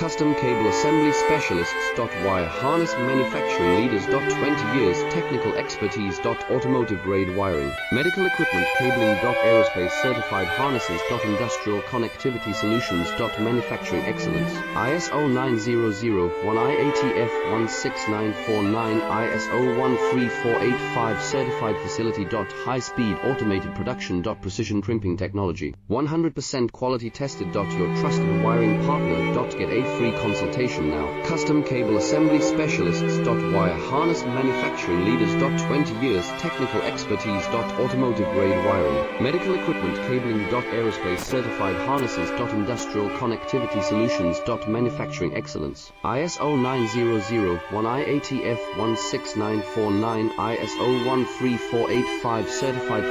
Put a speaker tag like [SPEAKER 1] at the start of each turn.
[SPEAKER 1] Custom Cable Assembly Specialists. Wire Harness Manufacturing Leaders. 20 years Technical Expertise. Automotive Grade Wiring, Medical Equipment Cabling. Aerospace Certified Harnesses. Industrial Connectivity Solutions. Manufacturing Excellence. ISO 9001 IATF 16949 ISO 13485 Certified Facility. High Speed Automated Production. Precision Crimping Technology, 100% quality tested. Your trusted wiring partner. Get a free consultation now. Custom Cable Assembly Specialists. Wire Harness Manufacturing Leaders. 20 years Technical Expertise. Automotive Grade Wiring, Medical Equipment Cabling. Aerospace Certified Harnesses. Industrial Connectivity Solutions. Manufacturing Excellence. ISO 9001 IATF 16949 ISO 13485 Certified